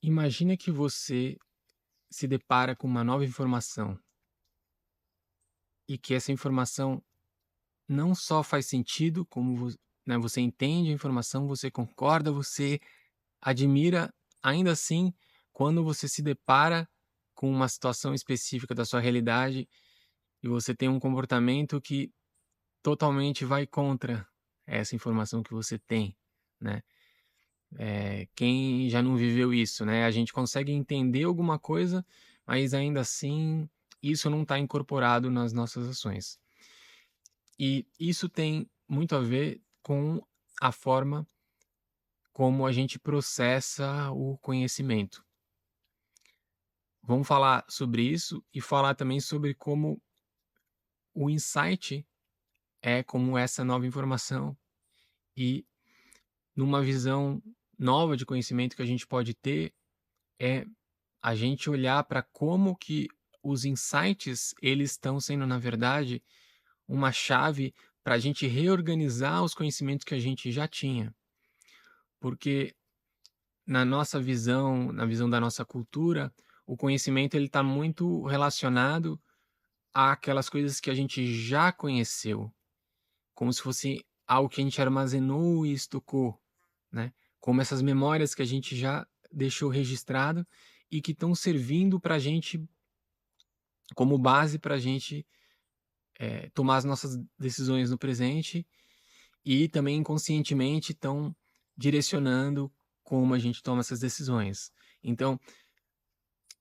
Imagina que você se depara com uma nova informação e que essa informação não só faz sentido, como né, você entende a informação, você concorda, você admira, ainda assim, quando você se depara com uma situação específica da sua realidade e você tem um comportamento que totalmente vai contra essa informação que você tem, né? Quem já não viveu isso, né? A gente consegue entender alguma coisa, mas ainda assim isso não está incorporado nas nossas ações. E isso tem muito a ver com a forma como a gente processa o conhecimento. Vamos falar sobre isso e falar também sobre como o insight é como essa nova informação e numa visão nova de conhecimento que a gente pode ter é a gente olhar para como que os insights, eles estão sendo, na verdade, uma chave para a gente reorganizar os conhecimentos que a gente já tinha. Porque na nossa visão, na visão da nossa cultura, o conhecimento ele está muito relacionado àquelas coisas que a gente já conheceu, como se fosse algo que a gente armazenou e estocou, né? Como essas memórias que a gente já deixou registrado e que estão servindo para a gente como base para a gente tomar as nossas decisões no presente e também inconscientemente estão direcionando como a gente toma essas decisões. Então,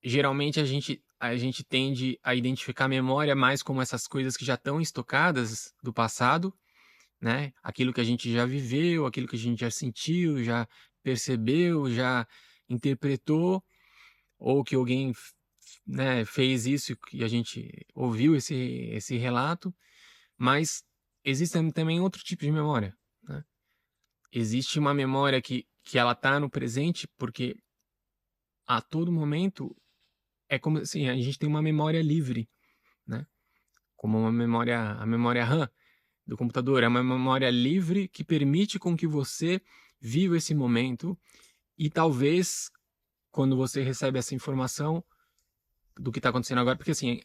geralmente a gente tende a identificar a memória mais como essas coisas que já estão estocadas do passado, né? Aquilo que a gente já viveu, aquilo que a gente já sentiu, já percebeu, já interpretou, ou que alguém né, fez isso e a gente ouviu esse relato, mas existem também outro tipo de memória, né? Existe uma memória que ela está no presente, porque a todo momento é como assim, a gente tem uma memória livre, né, como a memória RAM do computador, é uma memória livre que permite com que você viva esse momento e talvez quando você recebe essa informação do que está acontecendo agora, porque assim,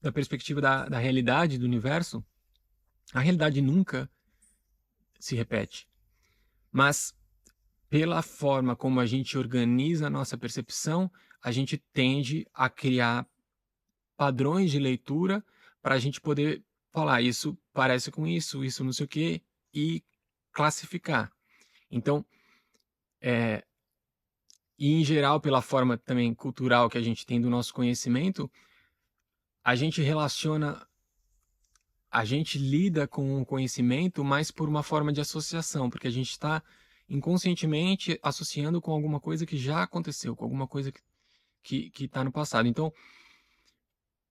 da perspectiva da realidade do universo, a realidade nunca se repete, mas pela forma como a gente organiza a nossa percepção, a gente tende a criar padrões de leitura para a gente poder falar: "Isso parece com isso, isso não sei o quê", e classificar. Então, eh, e em geral, pela forma também cultural que a gente tem do nosso conhecimento, a gente relaciona a gente lida com o conhecimento mais por uma forma de associação, porque a gente está inconscientemente associando com alguma coisa que já aconteceu, com alguma coisa que está no passado. Então,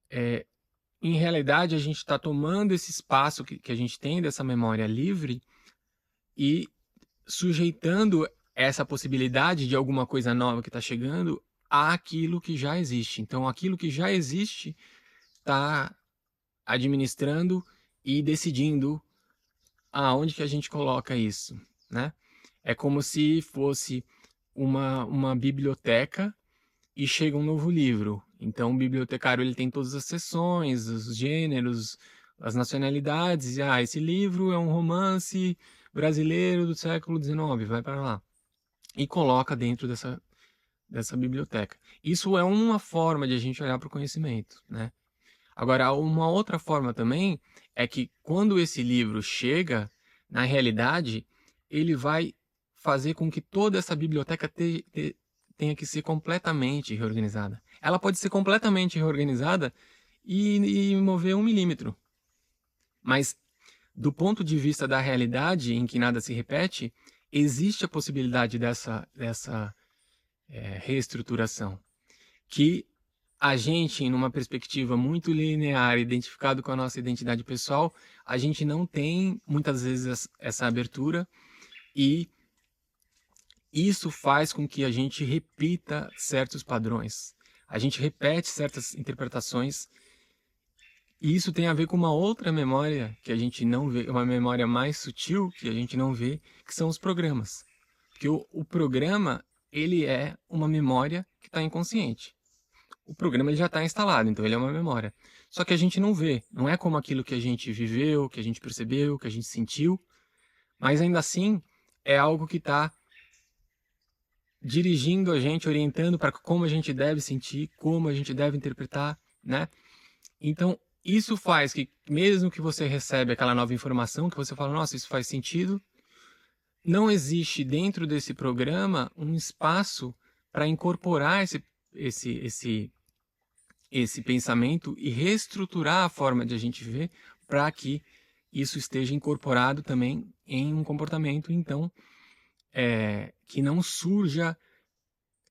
eh, em realidade, a gente está tomando esse espaço que a gente tem dessa memória livre e sujeitando essa possibilidade de alguma coisa nova que está chegando àquilo que já existe. Então, aquilo que já existe está administrando e decidindo aonde que a gente coloca isso, né? É como se fosse uma biblioteca e chega um novo livro. Então o bibliotecário ele tem todas as seções, os gêneros, as nacionalidades, e esse livro é um romance brasileiro do século XIX, vai para lá. E coloca dentro dessa biblioteca. Isso é uma forma de a gente olhar para o conhecimento, né? Agora, uma outra forma também é que quando esse livro chega, na realidade, ele vai fazer com que toda essa biblioteca tenha que ser completamente reorganizada. Ela pode ser completamente reorganizada e mover 1 milímetro, mas do ponto de vista da realidade em que nada se repete, existe a possibilidade dessa reestruturação, que a gente, numa perspectiva muito linear, identificado com a nossa identidade pessoal, a gente não tem muitas vezes essa abertura e isso faz com que a gente repita certos padrões. A gente repete certas interpretações e isso tem a ver com uma outra memória que a gente não vê, uma memória mais sutil que a gente não vê, que são os programas. Porque o programa, ele é uma memória que está inconsciente. O programa ele já está instalado, então ele é uma memória. Só que a gente não vê, não é como aquilo que a gente viveu, que a gente percebeu, que a gente sentiu, mas ainda assim é algo que está dirigindo a gente, orientando para como a gente deve sentir, como a gente deve interpretar, né? Então, isso faz que, mesmo que você recebe aquela nova informação, que você fala, nossa, isso faz sentido, não existe dentro desse programa um espaço para incorporar esse, esse pensamento e reestruturar a forma de a gente viver para que isso esteja incorporado também em um comportamento, então, que não surja,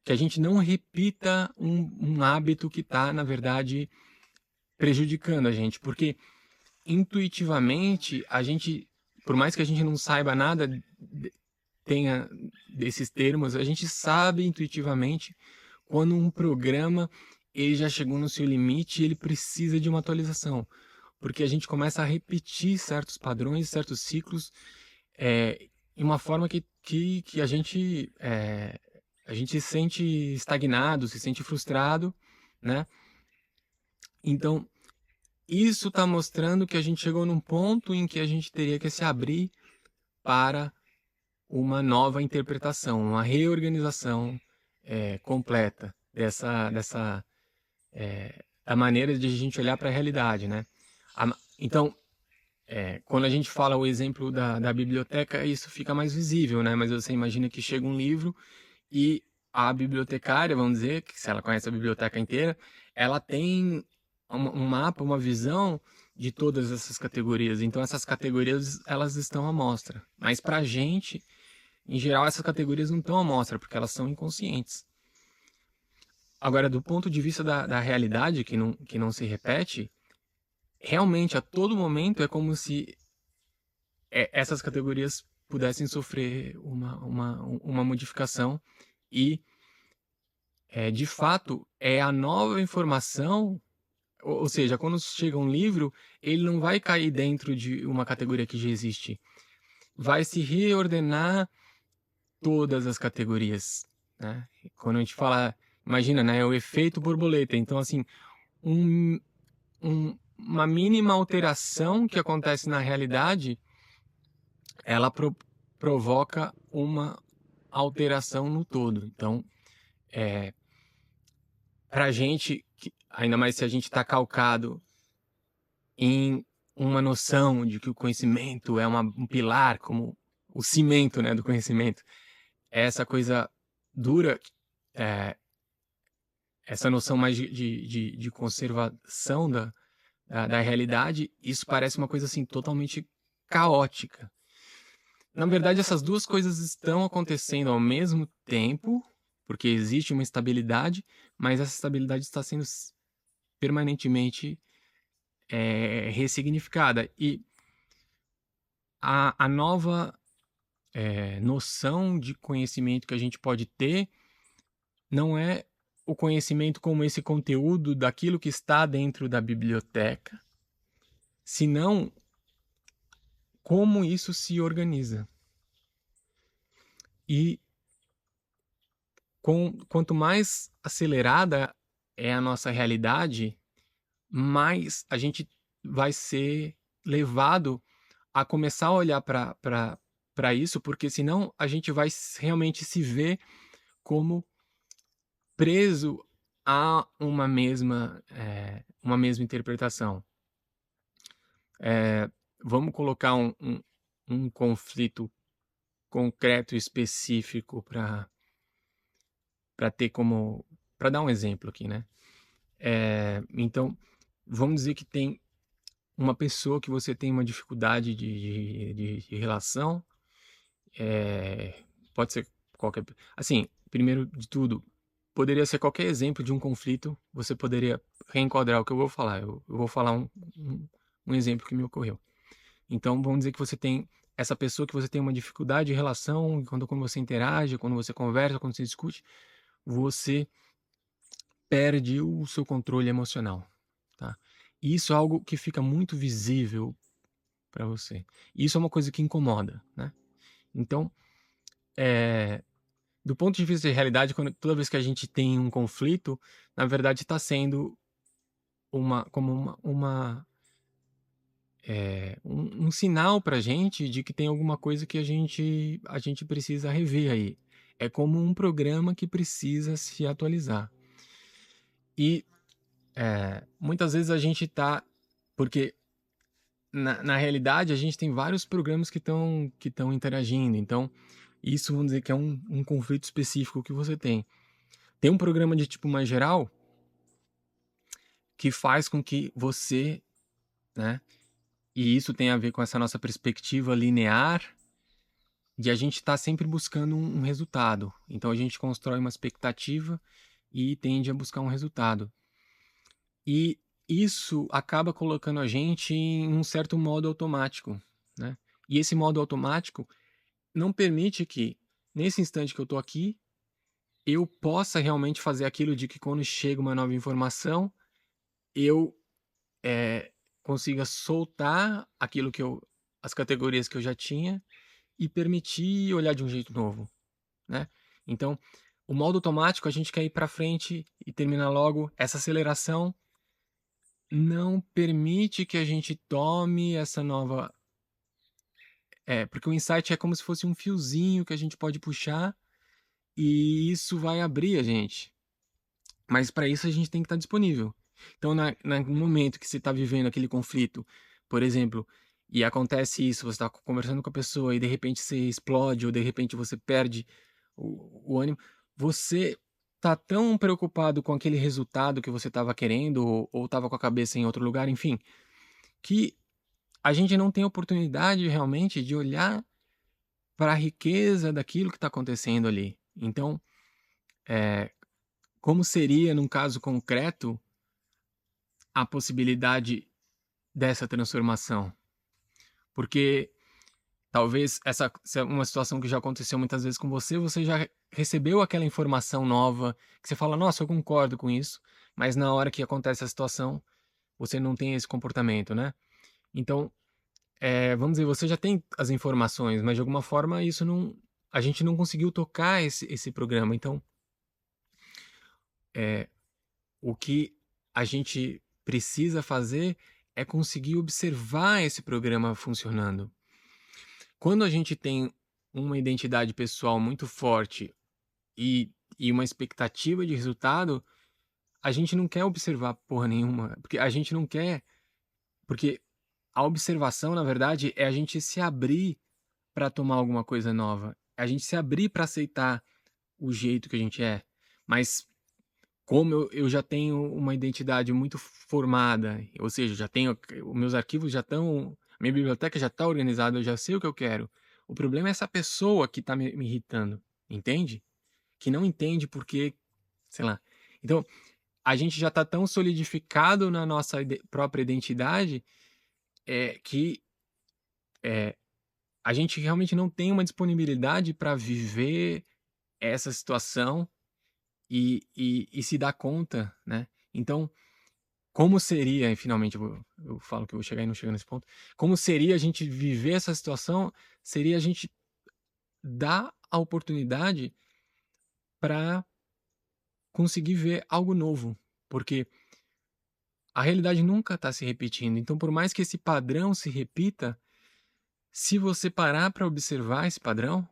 que a gente não repita um hábito que está, na verdade, prejudicando a gente, porque intuitivamente a gente, por mais que a gente não saiba nada, tenha desses termos, a gente sabe intuitivamente quando um programa ele já chegou no seu limite e ele precisa de uma atualização, porque a gente começa a repetir certos padrões, certos ciclos, em uma forma que a gente se sente estagnado, se sente frustrado, né? Então, isso está mostrando que a gente chegou num ponto em que a gente teria que se abrir para uma nova interpretação, uma reorganização completa da maneira de a gente olhar para a realidade, né? Então, quando a gente fala o exemplo da biblioteca, isso fica mais visível, né? Mas você imagina que chega um livro e a bibliotecária, vamos dizer, que se ela conhece a biblioteca inteira, ela tem um mapa, uma visão de todas essas categorias. Então, essas categorias, elas estão à mostra. Mas para a gente, em geral, essas categorias não estão à mostra, porque elas são inconscientes. Agora, do ponto de vista da realidade, que não se repete, realmente, a todo momento, é como se essas categorias pudessem sofrer uma modificação e, de fato, é a nova informação, ou seja, quando chega um livro, ele não vai cair dentro de uma categoria que já existe. Vai se reordenar todas as categorias, né? Quando a gente fala, imagina, né, o efeito borboleta. Então, assim, um, uma mínima alteração que acontece na realidade, ela provoca uma alteração no todo. Então, pra gente, ainda mais se a gente está calcado em uma noção de que o conhecimento é um pilar, como o cimento, né, do conhecimento, essa coisa dura, essa noção mais de conservação da realidade, isso parece uma coisa assim totalmente caótica. Na verdade, essas duas coisas estão acontecendo ao mesmo tempo, porque existe uma estabilidade, mas essa estabilidade está sendo permanentemente ressignificada. E a nova noção de conhecimento que a gente pode ter não é o conhecimento como esse conteúdo daquilo que está dentro da biblioteca, senão como isso se organiza. E quanto mais acelerada é a nossa realidade, mais a gente vai ser levado a começar a olhar para isso, porque senão a gente vai realmente se ver como preso a uma mesma interpretação. Vamos colocar um conflito concreto e específico para ter como... Para dar um exemplo aqui, né? Então, vamos dizer que tem uma pessoa que você tem uma dificuldade de relação, pode ser qualquer... Assim, primeiro de tudo, poderia ser qualquer exemplo de um conflito, você poderia reenquadrar o que eu vou falar. Eu vou falar um exemplo que me ocorreu. Então, vamos dizer que você tem essa pessoa que você tem uma dificuldade de relação, quando você interage, quando você conversa, quando você discute, você perde o seu controle emocional, tá? E isso é algo que fica muito visível para você. E isso é uma coisa que incomoda, né? Então, do ponto de vista de realidade, toda vez que a gente tem um conflito, na verdade está sendo um sinal pra gente de que tem alguma coisa que a gente precisa rever aí. É como um programa que precisa se atualizar. E, muitas vezes a gente tá porque na realidade a gente tem vários programas que estão interagindo, então isso vamos dizer que é um conflito específico que você tem. Tem um programa de tipo mais geral, que faz com que você, né, e isso tem a ver com essa nossa perspectiva linear, de a gente estar sempre buscando um resultado. Então a gente constrói uma expectativa e tende a buscar um resultado. E isso acaba colocando a gente em um certo modo automático, né. E esse modo automático não permite que, nesse instante que eu estou aqui, eu possa realmente fazer aquilo de que quando chega uma nova informação, eu, consiga soltar aquilo que eu as categorias que eu já tinha e permitir olhar de um jeito novo, né. Então, o modo automático, a gente quer ir para frente e terminar logo. Essa aceleração não permite que a gente tome essa nova porque o insight é como se fosse um fiozinho que a gente pode puxar, e isso vai abrir a gente. Mas para isso a gente tem que estar disponível. Então no momento que você está vivendo aquele conflito, por exemplo, e acontece isso, você está conversando com a pessoa e de repente você explode ou de repente você perde o ânimo, você tá tão preocupado com aquele resultado que você estava querendo ou estava com a cabeça em outro lugar, enfim, que a gente não tem oportunidade realmente de olhar para a riqueza daquilo que está acontecendo ali. Então, eh, como seria num caso concreto a possibilidade dessa transformação? Porque talvez essa se é uma situação que já aconteceu muitas vezes com você, você já recebeu aquela informação nova que você fala: "Nossa, eu concordo com isso", mas na hora que acontece a situação, você não tem esse comportamento, né. Então, vamos dizer, você já tem as informações, mas de alguma forma isso não a gente não conseguiu tocar esse programa. Então, eh, o que a gente precisa fazer é conseguir observar esse programa funcionando. Quando a gente tem uma identidade pessoal muito forte e uma expectativa de resultado, a gente não quer observar porra nenhuma, porque a gente não quer porque a observação, na verdade, é a gente se abrir para tomar alguma coisa nova, é a gente se abrir para aceitar o jeito que a gente é. Mas como eu já tenho uma identidade muito formada, ou seja, já tenho os meus arquivos já estão minha biblioteca já está organizada, eu já sei o que eu quero. O problema é essa pessoa que está me irritando, entende? Que não entende porque, sei lá. Então, a gente já está tão solidificado na nossa própria identidade, que, eh, a gente realmente não tem uma disponibilidade para viver essa situação e se dar conta, né. Então, como seria e finalmente eu falo que eu vou chegar e não chego nesse ponto, como seria a gente viver essa situação, seria a gente dar a oportunidade para conseguir ver algo novo, porque a realidade nunca está se repetindo, então por mais que esse padrão se repita, se você parar para observar esse padrão,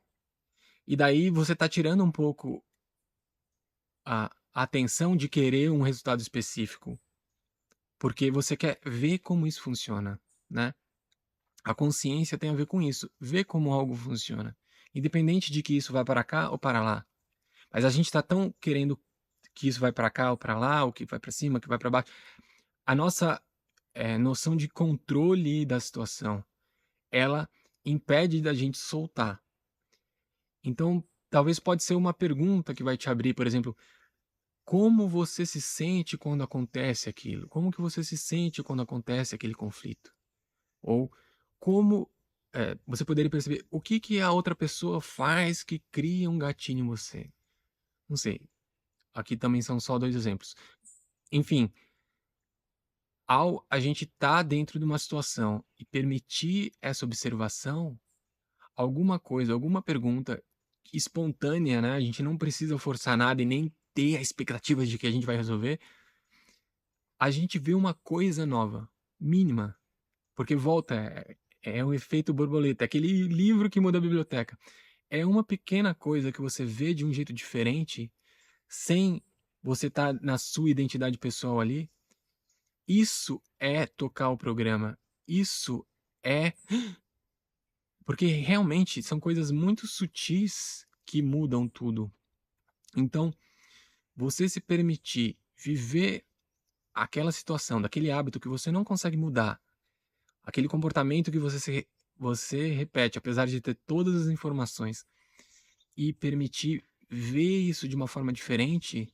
e daí você está tirando um pouco a atenção de querer um resultado específico, porque você quer ver como isso funciona, né. A consciência tem a ver com isso, ver como algo funciona, independente de que isso vai para cá ou para lá. Mas a gente está tão querendo que isso vai para cá ou para lá, ou que vai para cima, que vai para baixo. A nossa, noção de controle da situação, ela impede da gente soltar. Então, talvez pode ser uma pergunta que vai te abrir, por exemplo, como você se sente quando acontece aquilo? Como que você se sente quando acontece aquele conflito? Ou como, você poderia perceber o que que a outra pessoa faz que cria um gatilho em você? Não sei, aqui também são só 2 exemplos. Enfim, ao a gente estar dentro de uma situação e permitir essa observação, alguma coisa, alguma pergunta espontânea, né, a gente não precisa forçar nada e nem ter a expectativa de que a gente vai resolver, a gente vê uma coisa nova, mínima, porque volta, é o efeito borboleta, é aquele livro que muda a biblioteca. É uma pequena coisa que você vê de um jeito diferente, sem você estar na sua identidade pessoal ali, isso é tocar o programa, isso é porque realmente são coisas muito sutis que mudam tudo. Então, você se permitir viver aquela situação, daquele hábito que você não consegue mudar, aquele comportamento que você repete, apesar de ter todas as informações, e permitir ver isso de uma forma diferente,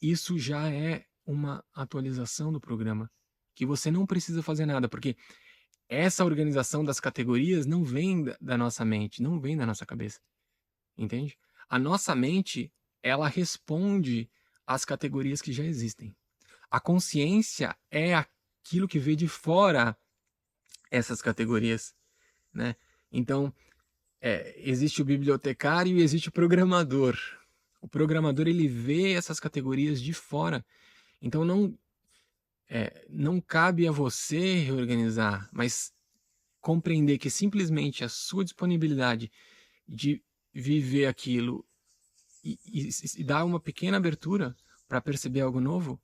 isso já é uma atualização do programa, que você não precisa fazer nada, porque essa organização das categorias não vem da nossa mente, não vem da nossa cabeça, entende? A nossa mente, ela responde às categorias que já existem. A consciência é aquilo que vê de fora essas categorias, né? Então, existe o bibliotecário e existe o programador. O programador, ele vê essas categorias de fora. Então, não cabe a você reorganizar, mas compreender que simplesmente a sua disponibilidade de viver aquilo e dar uma pequena abertura para perceber algo novo,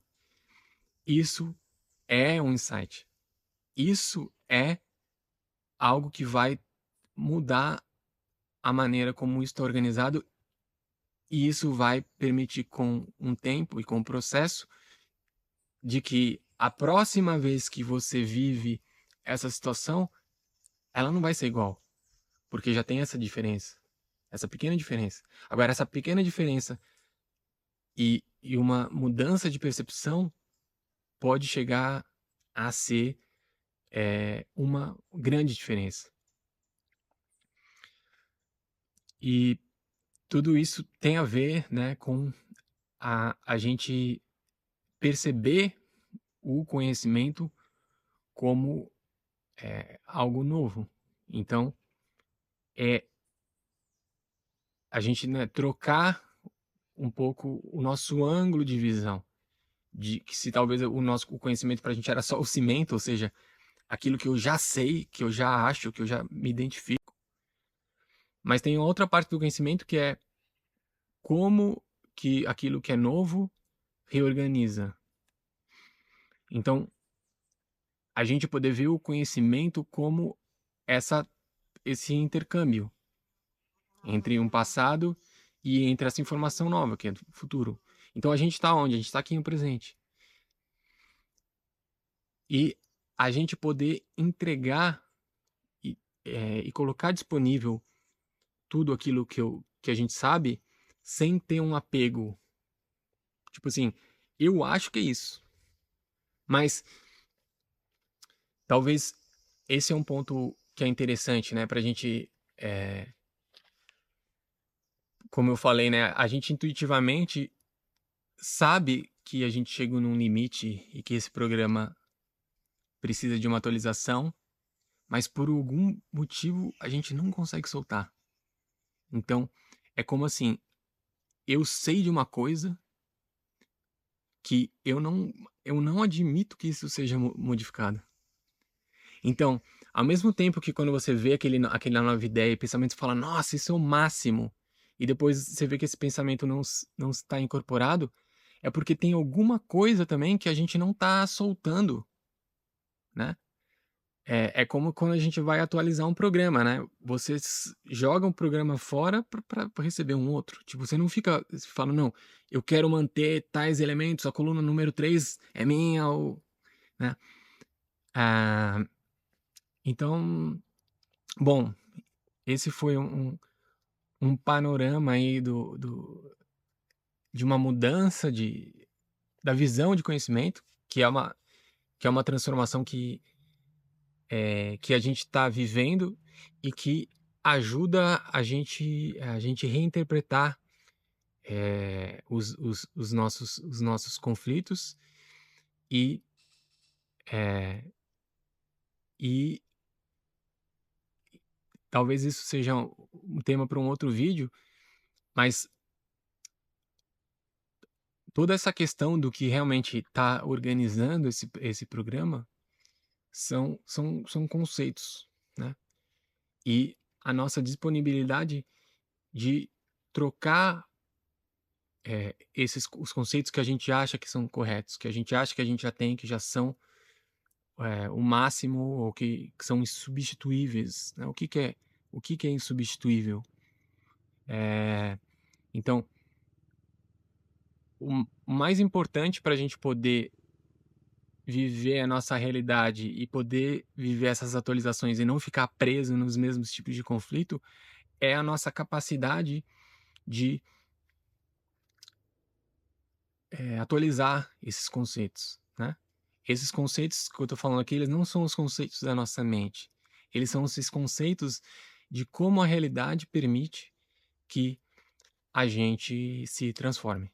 isso é um insight. Isso é algo que vai mudar a maneira como isso está organizado e isso vai permitir com um tempo e com o processo de que a próxima vez que você vive essa situação, ela não vai ser igual, porque já tem essa diferença, essa pequena diferença. Agora, essa pequena diferença e uma mudança de percepção pode chegar a ser uma grande diferença. E tudo isso tem a ver, né, com a gente perceber o conhecimento como algo novo. Então, é a gente, né, trocar um pouco o nosso ângulo de visão, de que se talvez o conhecimento para a gente era só o cimento, ou seja, aquilo que eu já sei, que eu já acho, que eu já me identifico. Mas tem outra parte do conhecimento que é como que aquilo que é novo reorganiza. Então, a gente poder ver o conhecimento como esse intercâmbio entre um passado e entre essa informação nova, que é do futuro. Então a gente está onde? A gente está aqui no presente. E a gente poder entregar e colocar disponível tudo aquilo que a gente sabe sem ter um apego. Tipo assim, eu acho que é isso. Mas talvez esse é um ponto que é interessante, né? Pra gente, como eu falei, né? A gente intuitivamente sabe que a gente chegou num limite e que esse programa precisa de uma atualização, mas por algum motivo a gente não consegue soltar. Então, é como assim, eu sei de uma coisa que eu não admito que isso seja modificado. Então, ao mesmo tempo que quando você vê aquela nova ideia e pensamento, você fala, nossa, isso é o máximo, e depois você vê que esse pensamento não está incorporado, é porque tem alguma coisa também que a gente não está soltando, né? É como quando a gente vai atualizar um programa, né? Você joga um programa fora para receber um outro. Tipo, você não fica, você fala, não, eu quero manter tais elementos, a coluna número 3 é minha, né? Ah, então, bom, esse foi um panorama aí de uma mudança da visão de conhecimento, que é uma transformação que a gente está vivendo e que ajuda a gente reinterpretar os nossos conflitos e, eh, e talvez isso seja um tema para um outro vídeo, mas toda essa questão do que realmente está organizando esse programa são conceitos, né. E a nossa disponibilidade de trocar, os conceitos que a gente acha que são corretos, que a gente acha que a gente já tem, que já são, o máximo ou que são insubstituíveis, né. O que que é insubstituível? Eh, então, o mais importante para a gente poder viver a nossa realidade e poder viver essas atualizações e não ficar preso nos mesmos tipos de conflito, é a nossa capacidade de, atualizar esses conceitos, né. Esses conceitos que eu estou falando aqui, eles não são os conceitos da nossa mente, eles são esses conceitos de como a realidade permite que a gente se transforme.